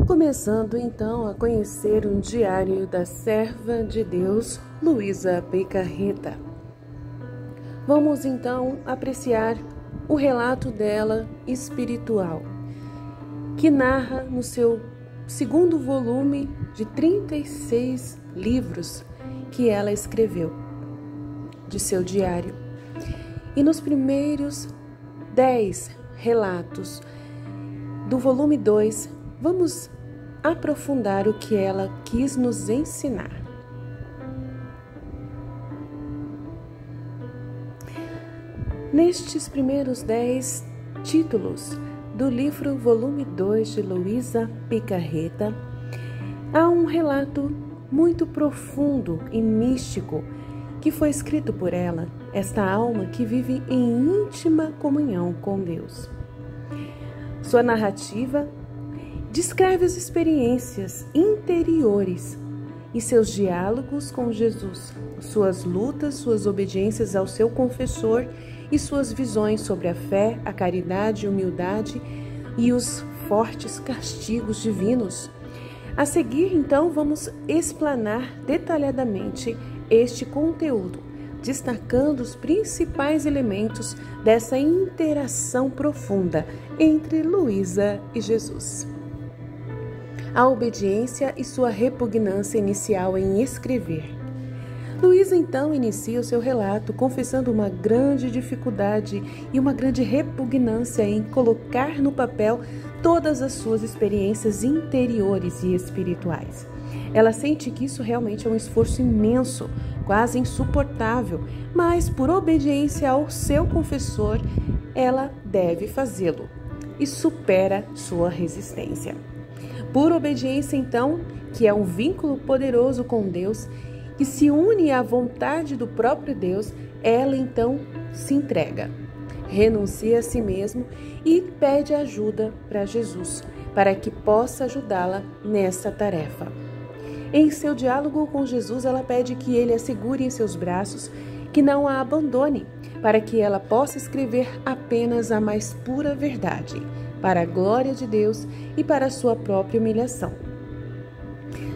Começando então a conhecer um diário da serva de Deus, Luísa Picarreta. Vamos então apreciar o relato dela espiritual, que narra no seu segundo volume de 36 livros que ela escreveu de seu diário. E nos primeiros 10 relatos do volume 2, vamos aprofundar o que ela quis nos ensinar. Nestes primeiros 10 títulos do livro volume 2 de Luísa Picarreta, há um relato muito profundo e místico que foi escrito por ela, esta alma que vive em íntima comunhão com Deus. Sua narrativa descreve as experiências interiores e seus diálogos com Jesus, suas lutas, suas obediências ao seu confessor e suas visões sobre a fé, a caridade, a humildade e os fortes castigos divinos. A seguir, então, vamos explanar detalhadamente este conteúdo, destacando os principais elementos dessa interação profunda entre Luísa e Jesus. A obediência e sua repugnância inicial em escrever. Luísa então inicia o seu relato confessando uma grande dificuldade e uma grande repugnância em colocar no papel todas as suas experiências interiores e espirituais. Ela sente que isso realmente é um esforço imenso, quase insuportável, mas por obediência ao seu confessor, ela deve fazê-lo e supera sua resistência. Por obediência, então, que é um vínculo poderoso com Deus, que se une à vontade do próprio Deus, ela então se entrega, renuncia a si mesma e pede ajuda para Jesus, para que possa ajudá-la nessa tarefa. Em seu diálogo com Jesus, ela pede que ele a segure em seus braços, que não a abandone, para que ela possa escrever apenas a mais pura verdade, para a glória de Deus e para a sua própria humilhação.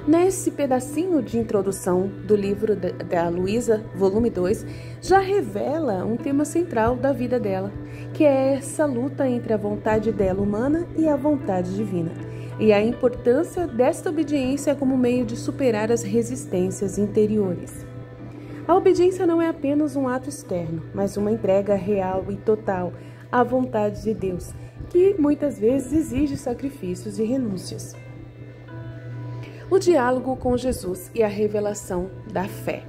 Nesse pedacinho de introdução do livro da Luísa, volume 2, já revela um tema central da vida dela, que é essa luta entre a vontade dela humana e a vontade divina, e a importância desta obediência como meio de superar as resistências interiores. A obediência não é apenas um ato externo, mas uma entrega real e total à vontade de Deus, que muitas vezes exige sacrifícios e renúncias. O diálogo com Jesus e a revelação da fé.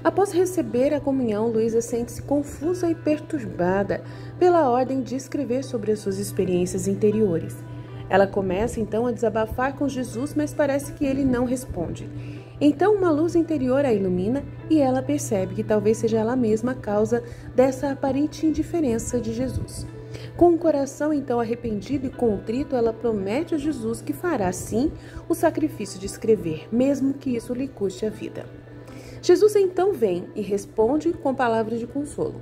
Após receber a comunhão, Luísa sente-se confusa e perturbada pela ordem de escrever sobre as suas experiências interiores. Ela começa então a desabafar com Jesus, mas parece que ele não responde. Então uma luz interior a ilumina e ela percebe que talvez seja ela mesma a causa dessa aparente indiferença de Jesus. Com o coração então arrependido e contrito, ela promete a Jesus que fará sim o sacrifício de escrever, mesmo que isso lhe custe a vida. Jesus então vem e responde com palavras de consolo.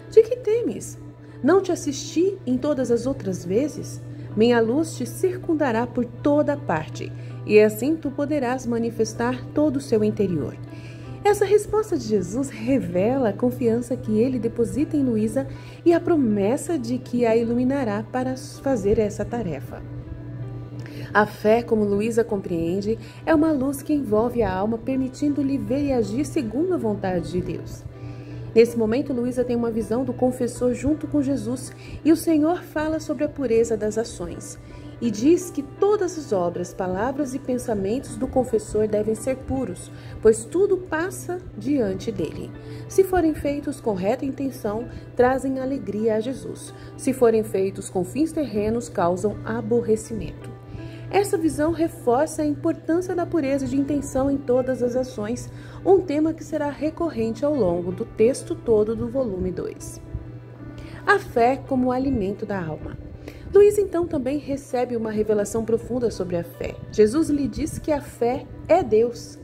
De que temes? Não te assisti em todas as outras vezes? Minha luz te circundará por toda parte, e assim tu poderás manifestar todo o seu interior. Essa resposta de Jesus revela a confiança que ele deposita em Luísa e a promessa de que a iluminará para fazer essa tarefa. A fé, como Luísa compreende, é uma luz que envolve a alma, permitindo-lhe ver e agir segundo a vontade de Deus. Nesse momento, Luísa tem uma visão do confessor junto com Jesus e o Senhor fala sobre a pureza das ações e diz que todas as obras, palavras e pensamentos do confessor devem ser puros, pois tudo passa diante dele. Se forem feitos com reta intenção, trazem alegria a Jesus. Se forem feitos com fins terrenos, causam aborrecimento. Essa visão reforça a importância da pureza de intenção em todas as ações, um tema que será recorrente ao longo do texto todo do volume 2. A fé como alimento da alma. Luísa então também recebe uma revelação profunda sobre a fé. Jesus lhe diz que a fé é Deus.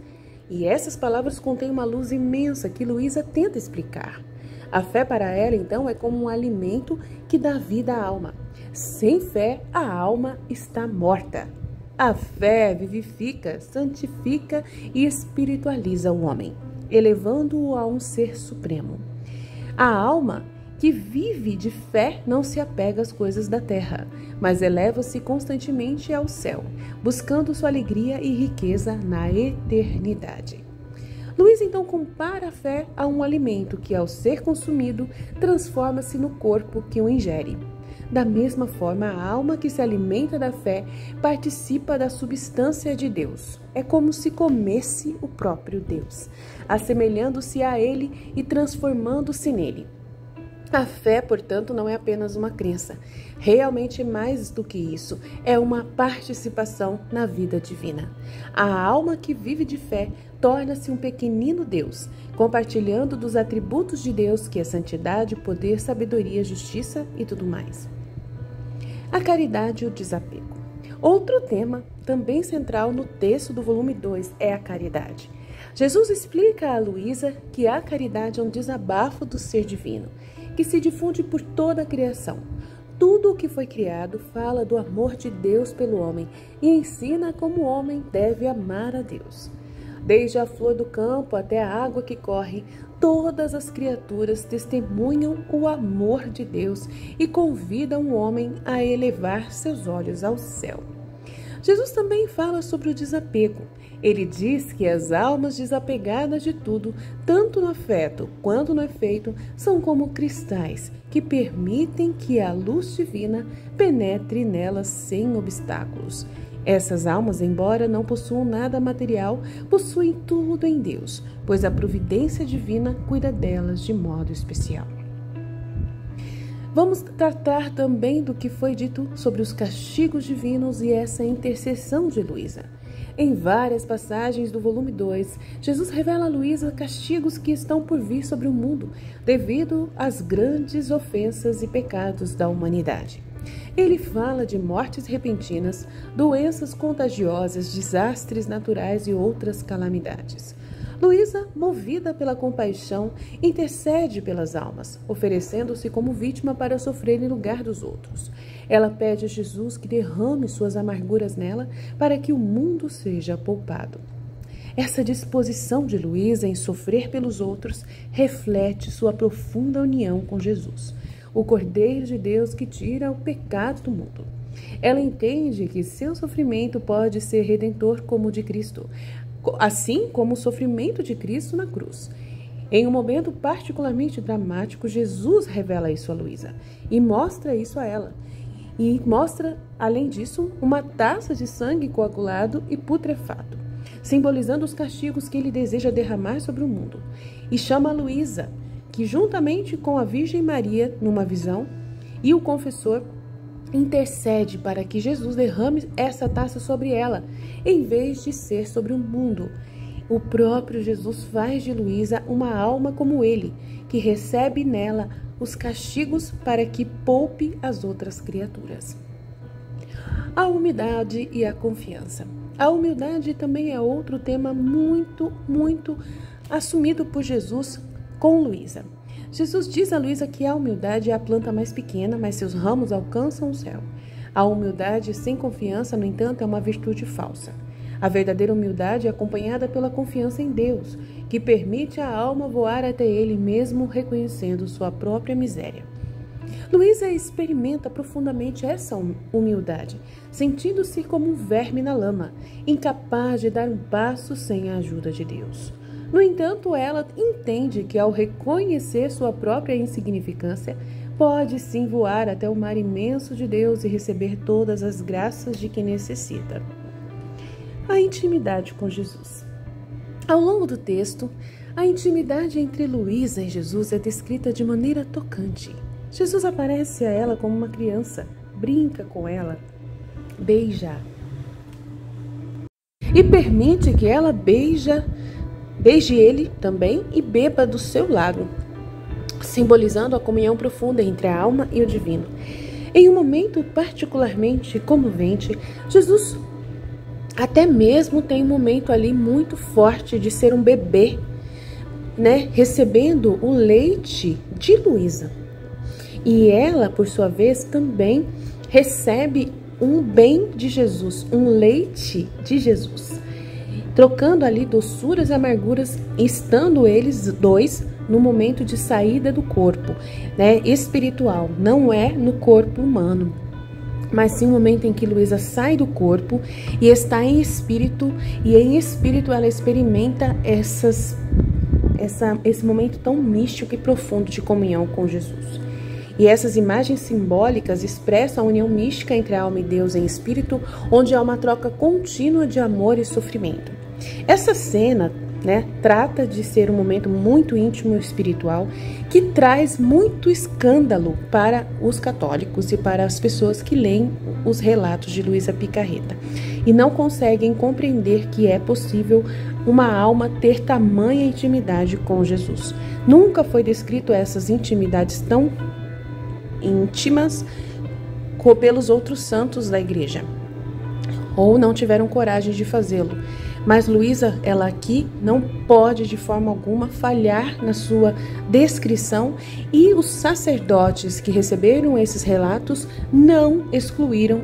E essas palavras contêm uma luz imensa que Luísa tenta explicar. A fé para ela, então, é como um alimento que dá vida à alma. Sem fé, a alma está morta. A fé vivifica, santifica e espiritualiza o homem, elevando-o a um ser supremo. A alma que vive de fé não se apega às coisas da terra, mas eleva-se constantemente ao céu, buscando sua alegria e riqueza na eternidade. Luiz então compara a fé a um alimento que, ao ser consumido, transforma-se no corpo que o ingere. Da mesma forma, a alma que se alimenta da fé participa da substância de Deus. É como se comesse o próprio Deus, assemelhando-se a Ele e transformando-se nele. A fé, portanto, não é apenas uma crença. Realmente mais do que isso, é uma participação na vida divina. A alma que vive de fé torna-se um pequenino Deus, compartilhando dos atributos de Deus, que é santidade, poder, sabedoria, justiça e tudo mais. A caridade e o desapego. Outro tema, também central no texto do volume 2, é a caridade. Jesus explica a Luísa que a caridade é um desabafo do ser divino, que se difunde por toda a criação. Tudo o que foi criado fala do amor de Deus pelo homem e ensina como o homem deve amar a Deus. Desde a flor do campo até a água que corre, todas as criaturas testemunham o amor de Deus e convidam o homem a elevar seus olhos ao céu. Jesus também fala sobre o desapego. Ele diz que as almas desapegadas de tudo, tanto no afeto quanto no efeito, são como cristais que permitem que a luz divina penetre nelas sem obstáculos. Essas almas, embora não possuam nada material, possuem tudo em Deus, pois a providência divina cuida delas de modo especial. Vamos tratar também do que foi dito sobre os castigos divinos e essa intercessão de Luísa. Em várias passagens do volume 2, Jesus revela a Luísa castigos que estão por vir sobre o mundo, devido às grandes ofensas e pecados da humanidade. Ele fala de mortes repentinas, doenças contagiosas, desastres naturais e outras calamidades. Luísa, movida pela compaixão, intercede pelas almas, oferecendo-se como vítima para sofrer em lugar dos outros. Ela pede a Jesus que derrame suas amarguras nela para que o mundo seja poupado. Essa disposição de Luísa em sofrer pelos outros reflete sua profunda união com Jesus, o Cordeiro de Deus que tira o pecado do mundo. Ela entende que seu sofrimento pode ser redentor como o de Cristo, assim como o sofrimento de Cristo na cruz. Em um momento particularmente dramático, Jesus revela isso a Luísa e mostra isso a ela. E mostra, além disso, uma taça de sangue coagulado e putrefato, simbolizando os castigos que ele deseja derramar sobre o mundo. E chama a Luísa, que juntamente com a Virgem Maria, numa visão, e o confessor, intercede para que Jesus derrame essa taça sobre ela, em vez de ser sobre o mundo. O próprio Jesus faz de Luísa uma alma como ele, que recebe nela os castigos para que poupe as outras criaturas. A humildade e a confiança. A humildade também é outro tema muito assumido por Jesus com Luísa. Jesus diz a Luísa que a humildade é a planta mais pequena, mas seus ramos alcançam o céu. A humildade sem confiança, no entanto, é uma virtude falsa. A verdadeira humildade é acompanhada pela confiança em Deus, que permite à alma voar até Ele mesmo reconhecendo sua própria miséria. Luísa experimenta profundamente essa humildade, sentindo-se como um verme na lama, incapaz de dar um passo sem a ajuda de Deus. No entanto, ela entende que ao reconhecer sua própria insignificância, pode sim voar até o mar imenso de Deus e receber todas as graças de que necessita. A intimidade com Jesus. Ao longo do texto, a intimidade entre Luísa e Jesus é descrita de maneira tocante. Jesus aparece a ela como uma criança, brinca com ela, beija e permite que ela beije ele também e beba do seu lado, simbolizando a comunhão profunda entre a alma e o divino. Em um momento particularmente comovente, Jesus até mesmo tem um momento ali muito forte de ser um bebê, recebendo o leite de Luísa. E ela, por sua vez, também recebe um bem de Jesus, um leite de Jesus, trocando ali doçuras e amarguras, estando eles dois no momento de saída do corpo, né, espiritual, não é no corpo humano, mas sim o momento em que Luísa sai do corpo e está em espírito, e em espírito ela experimenta esse momento tão místico e profundo de comunhão com Jesus. E essas imagens simbólicas expressam a união mística entre a alma e Deus em espírito, onde há uma troca contínua de amor e sofrimento. Essa cena, né, trata de ser um momento muito íntimo e espiritual que traz muito escândalo para os católicos e para as pessoas que leem os relatos de Luísa Picarreta e não conseguem compreender que é possível uma alma ter tamanha intimidade com Jesus. Nunca foi descrito essas intimidades tão íntimas pelos outros santos da igreja, ou não tiveram coragem de fazê-lo. Mas Luísa, ela aqui não pode de forma alguma falhar na sua descrição, e os sacerdotes que receberam esses relatos não excluíram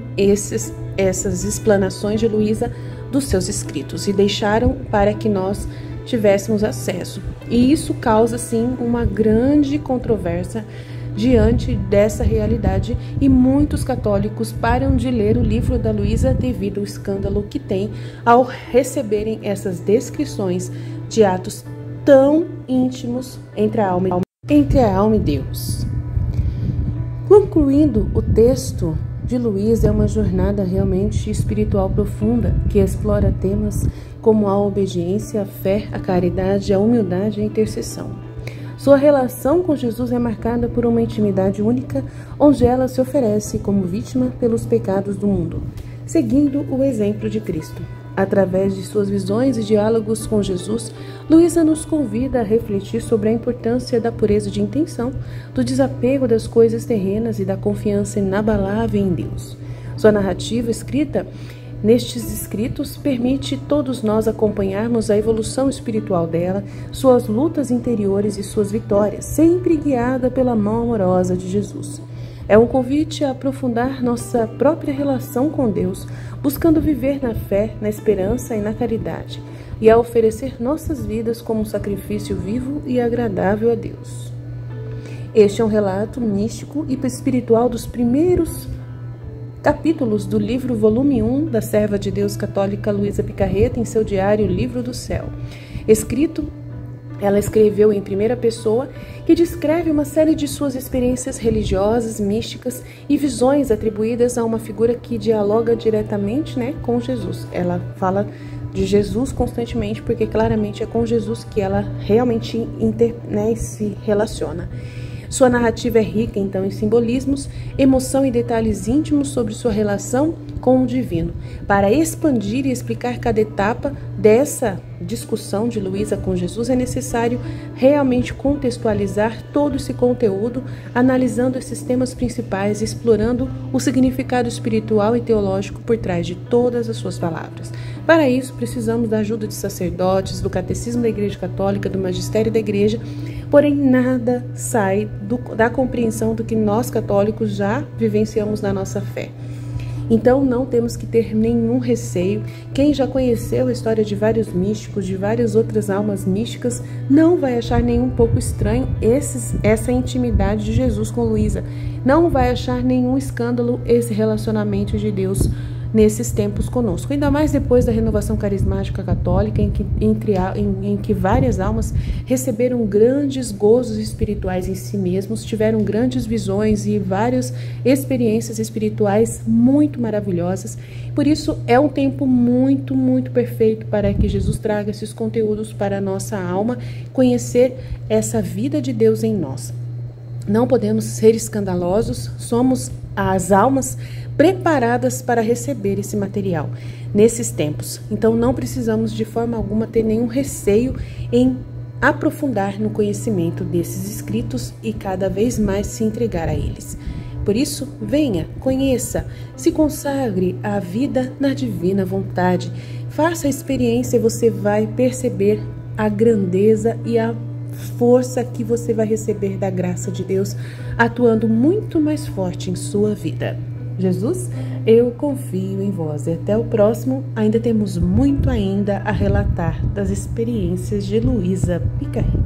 essas explanações de Luísa dos seus escritos e deixaram para que nós tivéssemos acesso. E isso causa, sim, uma grande controvérsia diante dessa realidade, e muitos católicos param de ler o livro da Luísa devido ao escândalo que tem ao receberem essas descrições de atos tão íntimos entre a alma e Deus. Concluindo, o texto de Luísa é uma jornada realmente espiritual profunda que explora temas como a obediência, a fé, a caridade, a humildade e a intercessão. Sua relação com Jesus é marcada por uma intimidade única, onde ela se oferece como vítima pelos pecados do mundo, seguindo o exemplo de Cristo. Através de suas visões e diálogos com Jesus, Luísa nos convida a refletir sobre a importância da pureza de intenção, do desapego das coisas terrenas e da confiança inabalável em Deus. Sua narrativa escrita nestes escritos permite todos nós acompanharmos a evolução espiritual dela, suas lutas interiores e suas vitórias, sempre guiada pela mão amorosa de Jesus. É um convite a aprofundar nossa própria relação com Deus, buscando viver na fé, na esperança e na caridade, e a oferecer nossas vidas como um sacrifício vivo e agradável a Deus. Este é um relato místico e espiritual dos primeiros capítulos do livro volume 1 da serva de Deus católica Luísa Picarreta em seu diário Livro do Céu. Ela escreveu em primeira pessoa, que descreve uma série de suas experiências religiosas, místicas e visões atribuídas a uma figura que dialoga diretamente, né, com Jesus. Ela fala de Jesus constantemente, porque claramente é com Jesus que ela realmente se relaciona. Sua narrativa é rica, então, em simbolismos, emoção e detalhes íntimos sobre sua relação com o divino. Para expandir e explicar cada etapa dessa discussão de Luísa com Jesus, é necessário realmente contextualizar todo esse conteúdo, analisando esses temas principais, explorando o significado espiritual e teológico por trás de todas as suas palavras. Para isso, precisamos da ajuda de sacerdotes, do Catecismo da Igreja Católica, do Magistério da Igreja, porém nada sai da compreensão do que nós católicos já vivenciamos na nossa fé. Então não temos que ter nenhum receio. Quem já conheceu a história de vários místicos, de várias outras almas místicas, não vai achar nem um pouco estranho essa intimidade de Jesus com Luísa. Não vai achar nenhum escândalo esse relacionamento de Deus nesses tempos conosco, ainda mais depois da renovação carismática católica, em que várias almas receberam grandes gozos espirituais em si mesmos, tiveram grandes visões e várias experiências espirituais muito maravilhosas. Por isso é um tempo muito, muito perfeito para que Jesus traga esses conteúdos para a nossa alma, conhecer essa vida de Deus em nós. Não podemos ser escandalosos, somos as almas preparadas para receber esse material nesses tempos. Então não precisamos de forma alguma ter nenhum receio em aprofundar no conhecimento desses escritos e cada vez mais se entregar a eles. Por isso, venha, conheça, se consagre à vida na divina vontade. Faça a experiência e você vai perceber a grandeza e a força que você vai receber da graça de Deus, atuando muito mais forte em sua vida. Jesus, eu confio em vós. E até o próximo, ainda temos muito ainda a relatar das experiências de Luísa Picarreta.